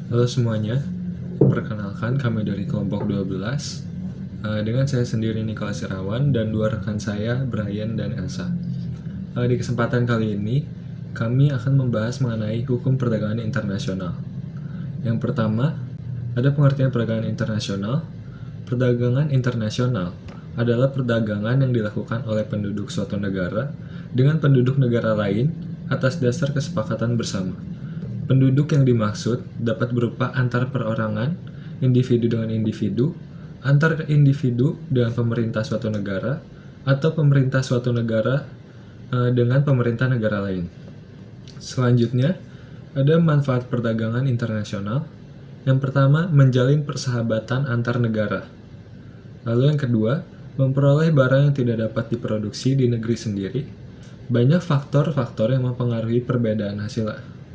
Halo semuanya, perkenalkan kami dari kelompok 12 dengan saya sendiri Nicholas Irawan dan dua rekan saya Brian dan Elsa. Di kesempatan kali ini, kami akan membahas mengenai hukum perdagangan internasional. Yang pertama, ada pengertian perdagangan internasional. Perdagangan internasional adalah perdagangan yang dilakukan oleh penduduk suatu negara dengan penduduk negara lain atas dasar kesepakatan bersama. Penduduk yang dimaksud dapat berupa antar perorangan, individu dengan individu, antar individu dengan pemerintah suatu negara, atau pemerintah suatu negara dengan pemerintah negara lain. Selanjutnya, ada manfaat perdagangan internasional. Yang pertama, menjalin persahabatan antar negara. Lalu yang kedua, memperoleh barang yang tidak dapat diproduksi di negeri sendiri. Banyak faktor-faktor yang mempengaruhi perbedaan hasil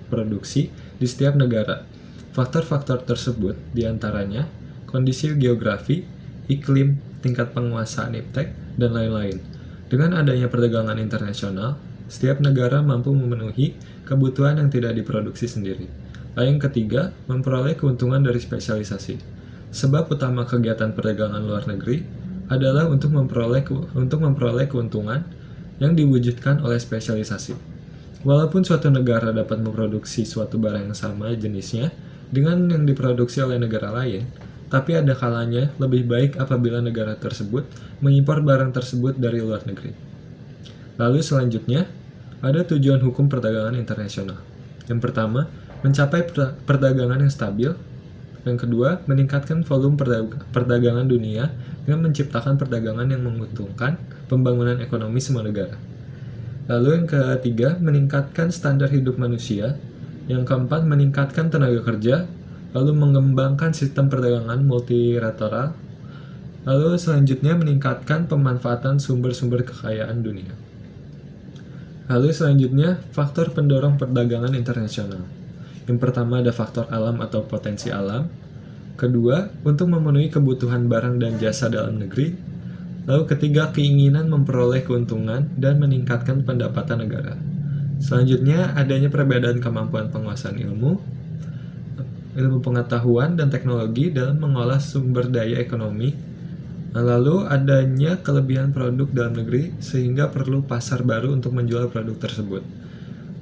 produksi di setiap negara. Faktor-faktor tersebut diantaranya kondisi geografi, iklim, tingkat penguasaan iptek, dan lain-lain. Dengan adanya perdagangan internasional, setiap negara mampu memenuhi kebutuhan yang tidak diproduksi sendiri. Lalu yang ketiga, memperoleh keuntungan dari spesialisasi. Sebab utama kegiatan perdagangan luar negeri adalah untuk memperoleh keuntungan yang diwujudkan oleh spesialisasi. Walaupun suatu negara dapat memproduksi suatu barang yang sama jenisnya dengan yang diproduksi oleh negara lain, tapi ada kalanya lebih baik apabila negara tersebut mengimpor barang tersebut dari luar negeri. Lalu selanjutnya, ada tujuan hukum perdagangan internasional. Yang pertama, mencapai perdagangan yang stabil. Yang kedua, meningkatkan volume perdagangan dunia dengan menciptakan perdagangan yang menguntungkan pembangunan ekonomi semua negara. Lalu yang ketiga, meningkatkan standar hidup manusia. Yang keempat, meningkatkan tenaga kerja. Lalu mengembangkan sistem perdagangan multilateral. Lalu selanjutnya, meningkatkan pemanfaatan sumber-sumber kekayaan dunia. Lalu selanjutnya, faktor pendorong perdagangan internasional. Yang pertama ada faktor alam atau potensi alam. Kedua, untuk memenuhi kebutuhan barang dan jasa dalam negeri. Lalu ketiga, keinginan memperoleh keuntungan dan meningkatkan pendapatan negara. Selanjutnya, adanya perbedaan kemampuan penguasaan ilmu pengetahuan dan teknologi dalam mengolah sumber daya ekonomi. Lalu adanya kelebihan produk dalam negeri sehingga perlu pasar baru untuk menjual produk tersebut.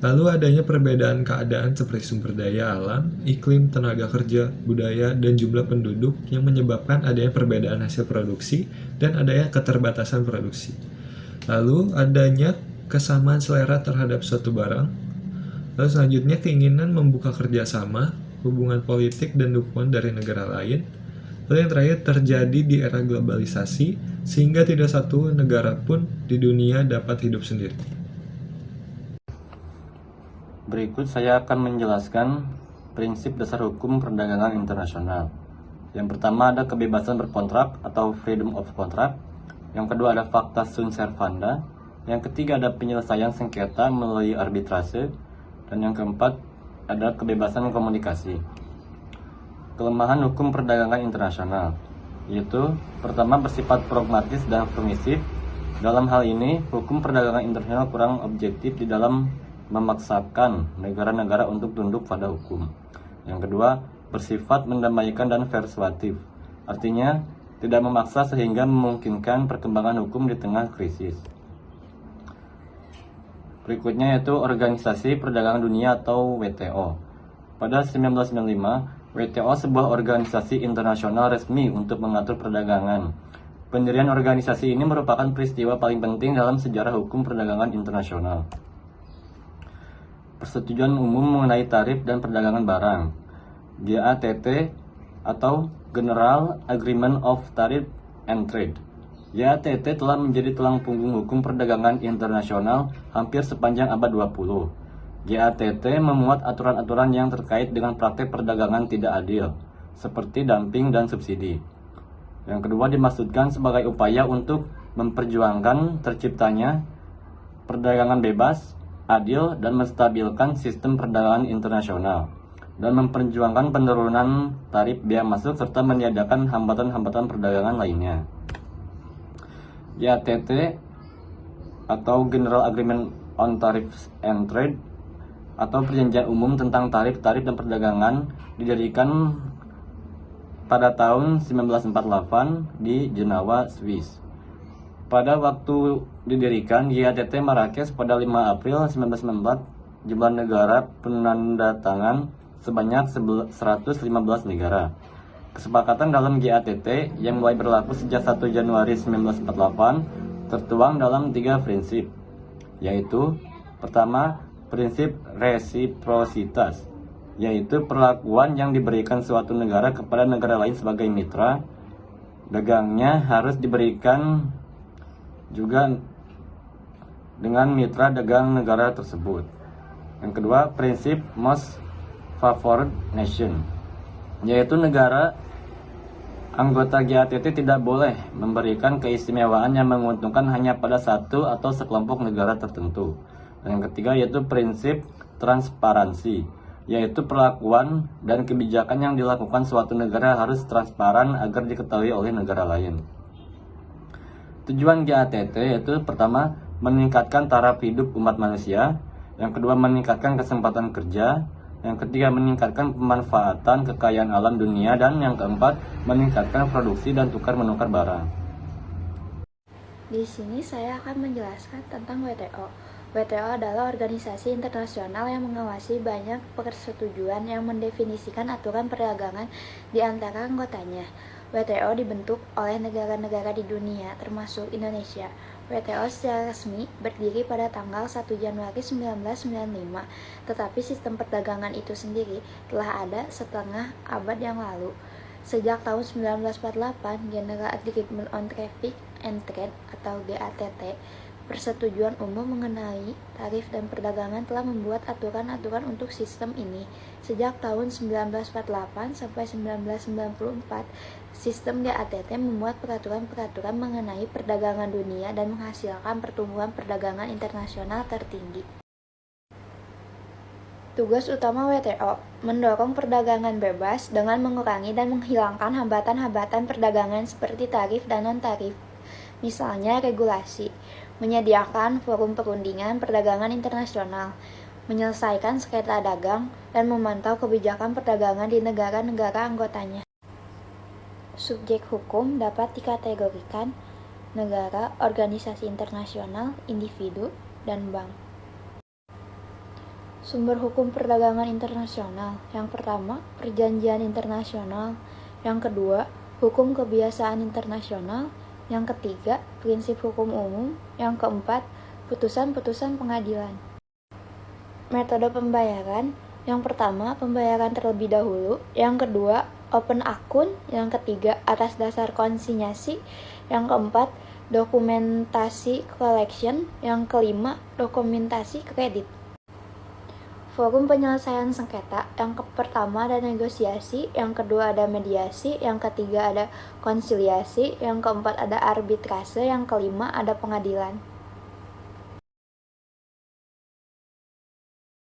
Lalu adanya perbedaan keadaan seperti sumber daya alam, iklim, tenaga kerja, budaya, dan jumlah penduduk yang menyebabkan adanya perbedaan hasil produksi dan adanya keterbatasan produksi. Lalu adanya kesamaan selera terhadap suatu barang. Lalu selanjutnya keinginan membuka kerjasama, hubungan politik, dan dukungan dari negara lain. Lalu yang terakhir terjadi di era globalisasi sehingga tidak satu negara pun di dunia dapat hidup sendiri. Berikut saya akan menjelaskan prinsip dasar hukum perdagangan internasional. Yang pertama ada kebebasan berkontrak atau freedom of contract. Yang kedua ada facta sunt servanda. Yang ketiga ada penyelesaian sengketa melalui arbitrase. Dan yang keempat ada kebebasan komunikasi. Kelemahan hukum perdagangan internasional yaitu pertama bersifat pragmatis dan permisif. Dalam hal ini, hukum perdagangan internasional kurang objektif di dalam memaksakan negara-negara untuk tunduk pada hukum. Yang kedua, bersifat mendamaikan dan persuasif. Artinya, tidak memaksa sehingga memungkinkan perkembangan hukum di tengah krisis. Berikutnya yaitu Organisasi Perdagangan Dunia atau WTO. Pada 1995, WTO sebuah organisasi internasional resmi untuk mengatur perdagangan. Pendirian organisasi ini merupakan peristiwa paling penting dalam sejarah hukum perdagangan internasional. Persetujuan umum mengenai tarif dan perdagangan barang, GATT atau General Agreement of Tariff and Trade. GATT telah menjadi tulang punggung hukum perdagangan internasional hampir sepanjang abad 20. GATT memuat aturan-aturan yang terkait dengan praktek perdagangan tidak adil, seperti dumping dan subsidi. Yang kedua dimaksudkan sebagai upaya untuk memperjuangkan terciptanya perdagangan bebas, adil, dan menstabilkan sistem perdagangan internasional, dan memperjuangkan penurunan tarif bea masuk serta meniadakan hambatan-hambatan perdagangan lainnya. GATT atau General Agreement on Tariffs and Trade atau Perjanjian Umum tentang Tarif-Tarif dan Perdagangan didirikan pada tahun 1948 di Jenewa, Swiss. Pada waktu didirikan, GATT Marrakesh pada 5 April 1994, jumlah negara penandatangan sebanyak 115 negara. Kesepakatan dalam GATT yang mulai berlaku sejak 1 Januari 1948 tertuang dalam 3 prinsip, yaitu pertama, prinsip resiprositas, yaitu perlakuan yang diberikan suatu negara kepada negara lain sebagai mitra dagangnya harus diberikan juga dengan mitra dagang negara tersebut. Yang kedua, prinsip most favored nation, yaitu negara anggota GATT tidak boleh memberikan keistimewaan yang menguntungkan hanya pada satu atau sekelompok negara tertentu. Dan yang ketiga yaitu prinsip transparansi, yaitu perlakuan dan kebijakan yang dilakukan suatu negara harus transparan agar diketahui oleh negara lain. Tujuan GATT yaitu pertama, meningkatkan taraf hidup umat manusia, yang kedua meningkatkan kesempatan kerja, yang ketiga meningkatkan pemanfaatan kekayaan alam dunia, dan yang keempat meningkatkan produksi dan tukar menukar barang. Di sini saya akan menjelaskan tentang WTO. WTO adalah organisasi internasional yang mengawasi banyak persetujuan yang mendefinisikan aturan perdagangan di antara anggotanya. WTO dibentuk oleh negara-negara di dunia, termasuk Indonesia. WTO secara resmi berdiri pada tanggal 1 Januari 1995, tetapi sistem perdagangan itu sendiri telah ada setengah abad yang lalu. Sejak tahun 1948, General Agreement on Traffic and Trade atau GATT, Persetujuan Umum mengenai Tarif dan Perdagangan, telah membuat aturan-aturan untuk sistem ini. Sejak tahun 1948 sampai 1994, sistem GATT membuat peraturan-peraturan mengenai perdagangan dunia dan menghasilkan pertumbuhan perdagangan internasional tertinggi. Tugas utama WTO, mendorong perdagangan bebas dengan mengurangi dan menghilangkan hambatan-hambatan perdagangan seperti tarif dan non-tarif. Misalnya regulasi, menyediakan forum perundingan perdagangan internasional, menyelesaikan sengketa dagang, dan memantau kebijakan perdagangan di negara-negara anggotanya. Subjek hukum dapat dikategorikan negara, organisasi internasional, individu, dan bank. Sumber hukum perdagangan internasional. Yang pertama, perjanjian internasional. Yang kedua, hukum kebiasaan internasional. Yang ketiga, prinsip hukum umum. Yang keempat, putusan-putusan pengadilan. Metode pembayaran. Yang pertama, pembayaran terlebih dahulu. Yang kedua, open akun. Yang ketiga, atas dasar konsinyasi. Yang keempat, dokumentasi collection. Yang kelima, dokumentasi kredit. Forum penyelesaian sengketa. Yang pertama ada negosiasi, yang kedua ada mediasi, yang ketiga ada konsiliasi, yang keempat ada arbitrase, yang kelima ada pengadilan.